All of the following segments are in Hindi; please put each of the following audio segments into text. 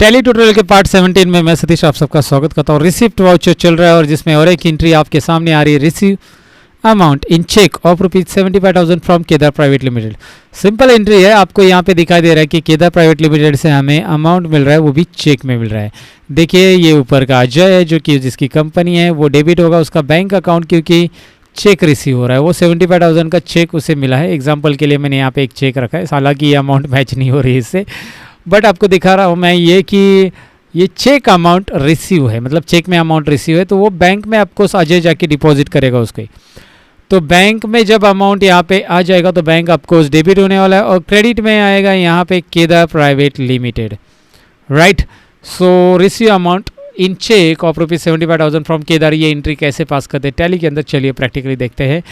टैली ट्यूटोरियल के पार्ट 17 में मैं सतीश आप सबका स्वागत करता हूँ। रिसिप्ट वाउचर चल रहा है और जिसमें और एक एंट्री आपके सामने आ रही है, receive amount in cheque of ₹75,000 from Kedar private limited. Simple entry है, आपको यहाँ पे दिखाई दे रहा है कि केदार प्राइवेट लिमिटेड से हमें अमाउंट मिल रहा है, वो भी चेक में मिल रहा है। देखिए ये ऊपर का अजय है जो कि जिसकी कंपनी है, वो डेबिट होगा उसका बैंक अकाउंट, क्योंकि चेक रिसीव हो रहा है, वो 75,000 का चेक उसे मिला है। एग्जाम्पल के लिए मैंने यहाँ पे एक चेक रखा है, हालांकि ये अमाउंट मैच नहीं हो रही है इससे, बट आपको दिखा रहा हूँ मैं ये कि ये चेक अमाउंट रिसीव है, मतलब चेक में अमाउंट रिसीव है, तो वो बैंक में आपको अजय जाके डिपॉजिट करेगा उसके। तो बैंक में जब अमाउंट यहाँ पे आ जाएगा तो बैंक आपको उस डेबिट होने वाला है और क्रेडिट में आएगा यहाँ पे Kedar private limited, right. So receive amount in cheque of ₹75,000 from Kedar. ये एंट्री कैसे पास करते हैं टैली के अंदर, चलिए प्रैक्टिकली देखते हैं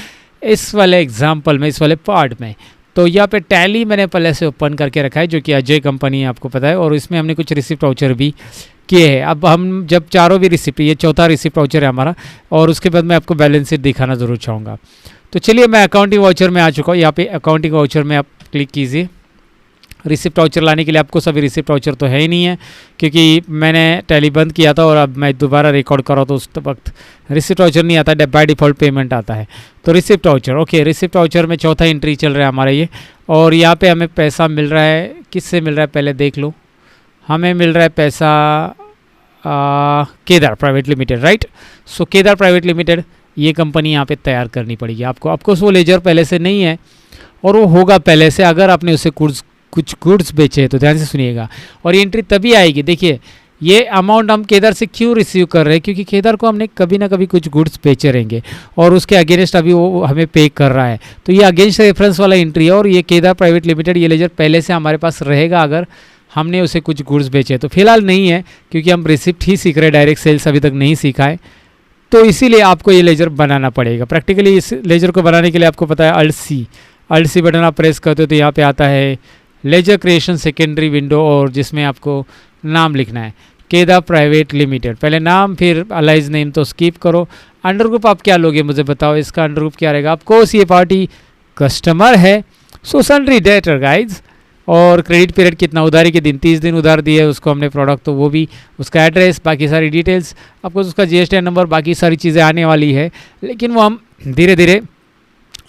इस वाले एग्जाम्पल में, इस वाले पार्ट में। तो यहाँ पे टैली मैंने पहले से ओपन करके रखा है जो कि अजय कंपनी है, आपको पता है, और इसमें हमने कुछ रिसिप्ट वाउचर भी किए हैं। अब हम जब चारों भी रिसिप्ट, ये चौथा रिसिप्ट वाउचर है हमारा, और उसके बाद मैं आपको बैलेंस शीट दिखाना ज़रूर चाहूँगा। तो चलिए मैं अकाउंटिंग वाउचर में आ चुका हूँ। यहाँ पे अकाउंटिंग वाउचर में आप क्लिक कीजिए। रिसिप्ट वाउचर लाने के लिए आपको सभी रिसिप्ट वाउचर तो है ही नहीं है, क्योंकि मैंने टैली बंद किया था और अब मैं दोबारा रिकॉर्ड कर रहा हूँ, तो उस वक्त रिसिप्ट वाउचर नहीं आता, बाय डिफ़ॉल्ट पेमेंट आता है। तो receipt voucher, okay, receipt voucher में चौथा एंट्री चल रहा है हमारा ये, और यहाँ पे हमें पैसा मिल रहा है, किससे मिल रहा है पहले देख लो। हमें मिल रहा है पैसा केदार प्राइवेट लिमिटेड, राइट। सो केदार प्राइवेट लिमिटेड ये कंपनी यहाँ पे तैयार करनी पड़ेगी आपको। ऑफकोर्स वो लेजर पहले से नहीं है और वो होगा पहले से, अगर आपने उसे कुछ गुड्स बेचे तो ध्यान से सुनिएगा। और ये एंट्री तभी आएगी, देखिए ये अमाउंट हम केदार से क्यों रिसीव कर रहे हैं, क्योंकि केदार को हमने कभी ना कभी कुछ गुड्स बेचे रहेंगे और उसके अगेंस्ट अभी वो हमें पे कर रहा है। तो ये अगेंस्ट रेफरेंस वाला एंट्री है और ये केदार प्राइवेट लिमिटेड ये लेजर पहले से हमारे पास रहेगा अगर हमने उसे कुछ गुड्स बेचे। तो फिलहाल नहीं है क्योंकि हम रिसिप्ट ही सीख रहे हैं, डायरेक्ट सेल्स अभी तक नहीं सीखा है, तो इसीलिए आपको ये लेजर बनाना पड़ेगा। प्रैक्टिकली इस लेजर को बनाने के लिए आपको पता है अल्ट सी बटन आप प्रेस करते हो तो यहाँ पे आता है लेजर क्रिएशन सेकेंडरी विंडो, और जिसमें आपको नाम लिखना है केदार प्राइवेट लिमिटेड, पहले नाम फिर अलाइज नेम तो स्किप करो। अंडर ग्रुप आप क्या लोगे मुझे बताओ, इसका अंडर ग्रुप क्या रहेगा। ऑफकोर्स ये पार्टी कस्टमर है, सो सन्ड्री डेटर गाइज, और क्रेडिट पीरियड कितना, उधारी के दिन 30 दिन उधार दिए उसको हमने प्रोडक्ट, तो वो भी उसका एड्रेस, बाकी सारी डिटेल्स, आपको उसका GST नंबर, बाकी सारी चीज़ें आने वाली है, लेकिन वो हम धीरे धीरे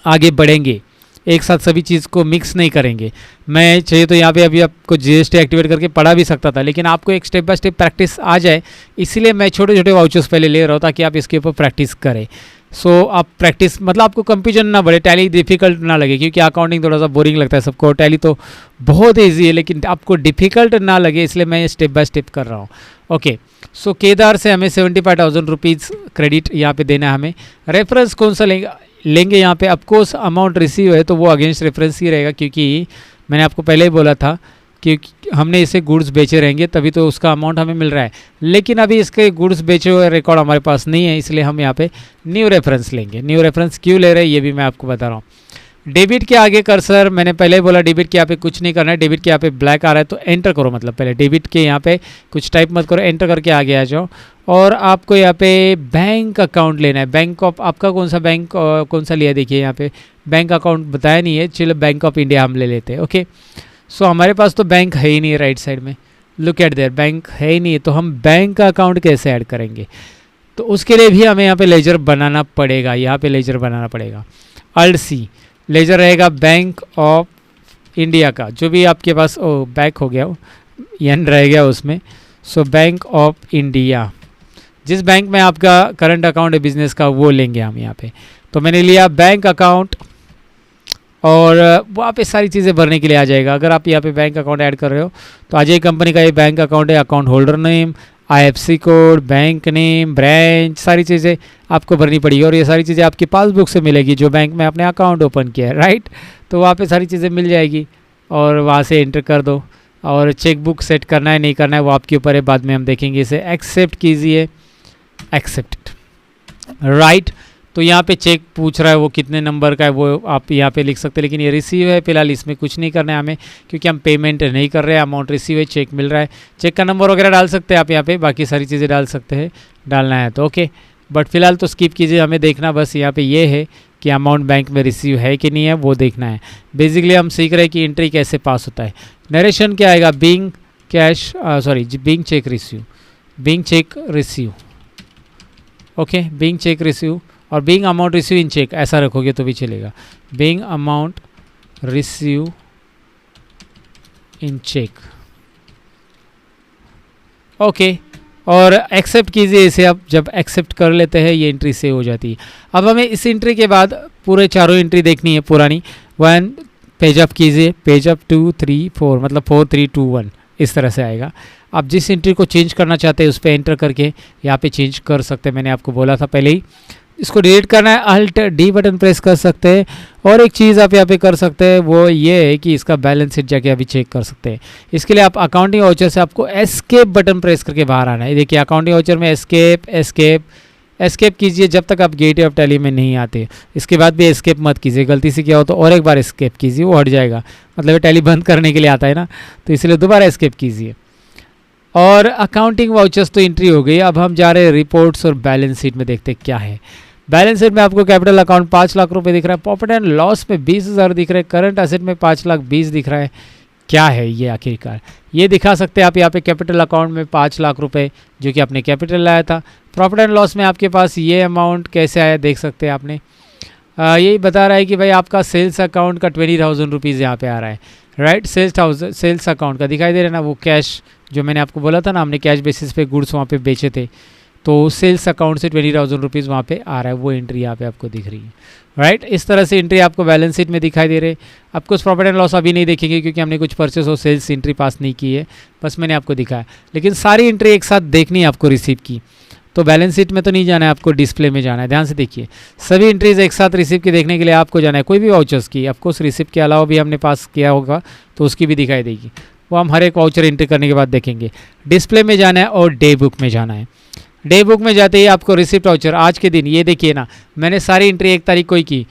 आगे बढ़ेंगे, एक साथ सभी चीज़ को मिक्स नहीं करेंगे। मैं चाहिए तो यहाँ पे अभी आपको GST एक्टिवेट करके पढ़ा भी सकता था, लेकिन आपको एक स्टेप बाय स्टेप प्रैक्टिस आ जाए, इसीलिए मैं छोटे छोटे वाउचर्स पहले ले रहा हूँ ताकि आप इसके ऊपर प्रैक्टिस करें। सो आप प्रैक्टिस, मतलब आपको कंफ्यूजन ना बढ़े, टैली डिफिकल्ट ना लगे, क्योंकि अकाउंटिंग थोड़ा सा बोरिंग लगता है सबको, टैली तो बहुत ईजी है, लेकिन आपको डिफिकल्ट ना लगे इसलिए मैं स्टेप बाय स्टेप कर रहा हूँ। ओके, सो केदार से हमें ₹75,000 क्रेडिट यहाँ पे देना है हमें। रेफरेंस कौन सा लेंगे यहाँ पे, ऑफकोर्स अमाउंट रिसीव है तो वो अगेंस्ट रेफरेंस ही रहेगा, क्योंकि मैंने आपको पहले ही बोला था कि हमने इसे गुड्स बेचे रहेंगे तभी तो उसका अमाउंट हमें मिल रहा है, लेकिन अभी इसके गुड्स बेचे हुए रिकॉर्ड हमारे पास नहीं है, इसलिए हम यहाँ पे न्यू रेफरेंस लेंगे। न्यू रेफरेंस क्यों ले रहे हैं ये भी मैं आपको बता रहा हूँ। डेबिट के आगे कर्सर, मैंने पहले ही बोला डेबिट के यहाँ पे कुछ नहीं करना है, डेबिट के यहाँ पे ब्लैक आ रहा है तो एंटर करो, मतलब पहले डेबिट के यहाँ पे कुछ टाइप मत करो, एंटर करके आगे आ जाओ। और आपको यहाँ पे बैंक अकाउंट लेना है, बैंक ऑफ, आपका कौन सा बैंक कौन सा लिया, देखिए यहाँ पे बैंक अकाउंट बताया नहीं है, चलो बैंक ऑफ इंडिया हम ले लेते हैं। ओके, सो हमारे पास तो बैंक है ही नहीं, राइट साइड में लुक एट देयर, बैंक है ही नहीं, तो हम बैंक का अकाउंट कैसे ऐड करेंगे, तो उसके लिए भी हमें यहाँ पे लेजर बनाना पड़ेगा, यहाँ पे लेजर बनाना पड़ेगा। अल्ट सी लेजर रहेगा बैंक ऑफ इंडिया का, जो भी आपके पास, ओ बैक हो गया, एन रह गया उसमें। सो बैंक ऑफ इंडिया, जिस बैंक में आपका करंट अकाउंट है बिजनेस का वो लेंगे हम यहाँ पे। तो मैंने लिया बैंक अकाउंट और वहाँ पे सारी चीज़ें भरने के लिए आ जाएगा। अगर आप यहाँ पे बैंक अकाउंट ऐड कर रहे हो तो अजय कंपनी का ये बैंक अकाउंट है, account holder name, IFSC code, bank name, branch, सारी चीज़ें आपको भरनी पड़ेगी, और ये सारी चीज़ें आपकी पासबुक से मिलेगी जो बैंक में आपने अकाउंट ओपन किया है, राइट। तो वहाँ पे सारी चीज़ें मिल जाएगी और वहाँ से एंटर कर दो। और चेक बुक सेट करना है नहीं करना है वो आपके ऊपर है, बाद में हम देखेंगे। इसे एक्सेप्ट कीजिए, एक्सेप्ट, राइट। तो यहाँ पे चेक पूछ रहा है वो कितने नंबर का है, वो आप यहाँ पे लिख सकते हैं, लेकिन ये रिसीव है, फिलहाल इसमें कुछ नहीं करना है हमें, क्योंकि हम पेमेंट नहीं कर रहे हैं, अमाउंट रिसीव है, चेक मिल रहा है। चेक का नंबर वगैरह डाल सकते हैं आप यहाँ पे, बाकी सारी चीज़ें डाल सकते हैं, डालना है तो ओके, बट फिलहाल तो स्किप कीजिए, हमें देखना बस यहाँ पे ये है कि अमाउंट बैंक में रिसीव है कि नहीं है वो देखना है। बेसिकली हम सीख रहे हैं कि एंट्री कैसे पास होता है। नरेशन क्या आएगा, being cash sorry being cheque receive, being cheque receive, okay, being cheque receive और being amount receive in cheque ऐसा रखोगे तो भी चलेगा, being amount receive in cheque, okay. और एक्सेप्ट कीजिए इसे, आप जब एक्सेप्ट कर लेते हैं ये एंट्री सेव हो जाती है। अब हमें इस एंट्री के बाद पूरे चारों एंट्री देखनी है पुरानी। 1 पेज अप कीजिए, पेज अप 2 3 4 मतलब 4 3 2 1 इस तरह से आएगा। आप जिस एंट्री को चेंज करना चाहते हैं उस पर एंटर करके यहाँ पे चेंज कर सकते हैं। मैंने आपको बोला था पहले ही। इसको डिलीट करना है अल्ट डी बटन प्रेस कर सकते हैं। और एक चीज़ आप यहाँ पे कर सकते हैं वो ये है कि इसका बैलेंस शीट जाके अभी चेक कर सकते हैं। इसके लिए आप अकाउंटिंग वाउचर से आपको एस्केप बटन प्रेस करके बाहर आना है। देखिए अकाउंटिंग वाउचर में एस्केप एस्केप एस्केप कीजिए जब तक आप गेटवे ऑफ टैली में नहीं आते। इसके बाद भी एस्केप मत कीजिए, गलती से क्या हो तो और एक बार एस्केप कीजिए, वो हट जाएगा। मतलब ये टैली बंद करने के लिए आता है ना, तो इसलिए दोबारा एस्केप कीजिए। और अकाउंटिंग वाउचर्स तो एंट्री हो गई। अब हम जा रहे हैं रिपोर्ट्स और बैलेंस शीट में, देखते क्या है। बैलेंस शीट में आपको कैपिटल अकाउंट 5 लाख रुपए दिख रहा है, प्रॉफिट एंड लॉस में 20,000 दिख रहा है, करंट एसेट में 5,20,000 दिख रहा है। क्या है ये आखिरकार, ये दिखा सकते हैं आप यहाँ पे कैपिटल अकाउंट में 5 लाख रुपए जो कि आपने कैपिटल लाया था। प्रॉफिट एंड लॉस में आपके पास ये अमाउंट कैसे आया देख सकते हैं आपने। यही बता रहा है कि भाई आपका सेल्स अकाउंट का 20,000 रुपीज़ यहाँ पे आ रहा है, राइट। सेल्स अकाउंट का दिखाई दे रहा है ना, वो कैश जो मैंने आपको बोला था ना, हमने कैश बेसिस पे गुड्स वहाँ पे बेचे थे, तो सेल्स अकाउंट से 20,000 रुपीज़ वहाँ पे आ रहा है, वो एंट्री यहाँ पे आपको दिख रही है, राइट। इस तरह से एंट्री आपको बैलेंस शीट में दिखाई दे रहे। आपको प्रॉफिट एंड लॉस अभी नहीं देखेंगे क्योंकि हमने कुछ परचेस और सेल्स एंट्री पास नहीं की है, बस मैंने आपको दिखाया। लेकिन सारी एंट्री एक साथ देखनी है आपको रिसीव की, तो बैलेंस शीट में तो नहीं जाना है, आपको डिस्प्ले में जाना है। ध्यान से देखिए, सभी एंट्रीज एक साथ रिसीव की देखने के लिए आपको जाना है, कोई भी वाउचर्स की। ऑफकोर्स रिसीव के अलावा भी हमने पास किया होगा तो उसकी भी दिखाई देगी, वो हम हर एक वाउचर एंट्री करने के बाद देखेंगे। डिस्प्ले में जाना है और डे बुक में जाना है। डे बुक में जाते ही आपको रिसिप्ट वाउचर आज के दिन, ये देखिए ना, मैंने सारी एंट्री 1 तारीख को ही की,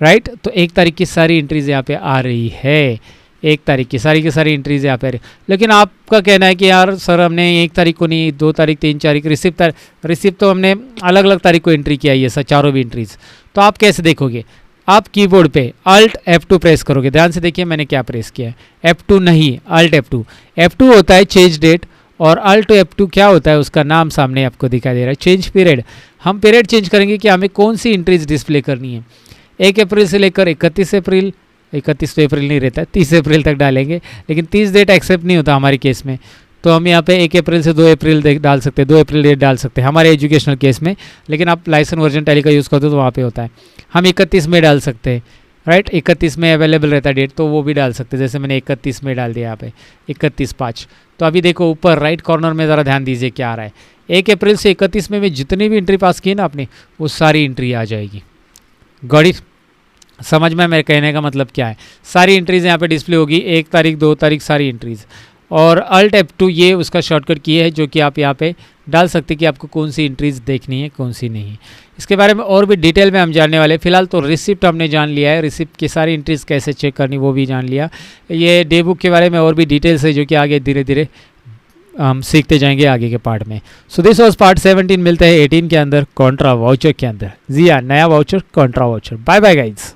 राइट। तो 1 तारीख की सारी एंट्रीज यहाँ पे आ रही है, 1 तारीख की सारी एंट्रीज यहाँ पे आ रही। लेकिन आपका कहना है कि यार सर हमने 1 तारीख को नहीं, 2 तारीख 3 तारीख रिसिप्ट तो हमने अलग अलग तारीख को एंट्री किया है सर, चारों भी एंट्रीज। तो आप कैसे देखोगे, आप कीबोर्ड पे Alt F2 प्रेस करोगे। ध्यान से देखिए मैंने क्या प्रेस किया है, F2 नहीं, Alt F2। F2 होता है चेंज डेट और Alt F2 क्या होता है, उसका नाम सामने आपको दिखाई दे रहा है, चेंज पीरियड। हम पीरियड चेंज करेंगे कि हमें कौन सी एंट्रीज डिस्प्ले करनी है। 1 अप्रैल से लेकर 31 अप्रैल, 31 अप्रैल नहीं रहता है, 30 अप्रैल तक डालेंगे, लेकिन 30 डेट एक्सेप्ट नहीं होता हमारे केस में, तो हम यहाँ पे 1 अप्रैल से 2 अप्रैल डाल सकते हैं, 2 अप्रैल डेट डाल सकते हैं हमारे एजुकेशनल केस में। लेकिन आप लाइसेंस वर्जन टैली का यूज़ करते हो तो वहाँ पे होता है। हम 31 में डाल सकते हैं, राइट। 31 में अवेलेबल रहता है डेट, तो वो भी डाल सकते हैं, जैसे मैंने 31 में डाल दिया यहाँ पे 31/5। तो अभी देखो ऊपर राइट कॉर्नर में ज़रा ध्यान दीजिए क्या आ रहा है। 1 अप्रैल से 31 में जितनी भी एंट्री पास की है ना आपने, वो सारी एंट्री आ जाएगी। गॉट इट, समझ में मेरे कहने का मतलब क्या है। सारी एंट्रीज यहाँ पे डिस्प्ले होगी, 1 तारीख 2 तारीख सारी एंट्रीज। और Alt F2 ये उसका शॉर्टकट की है जो कि आप यहाँ पे डाल सकते हैं कि आपको कौन सी एंट्रीज देखनी है कौन सी नहीं। इसके बारे में और भी डिटेल में हम जानने वाले। फिलहाल तो रिसिप्ट हमने जान लिया है, रिसिप्ट की सारी एंट्रीज कैसे चेक करनी वो भी जान लिया। ये डे बुक के बारे में और भी डिटेल्स है जो कि आगे धीरे धीरे हम सीखते जाएंगे आगे के पार्ट में। So this was part 17। मिलते हैं 18 के अंदर कॉन्ट्रा वाउचर के अंदर। जी हाँ, नया voucher contra voucher. Bye bye guys.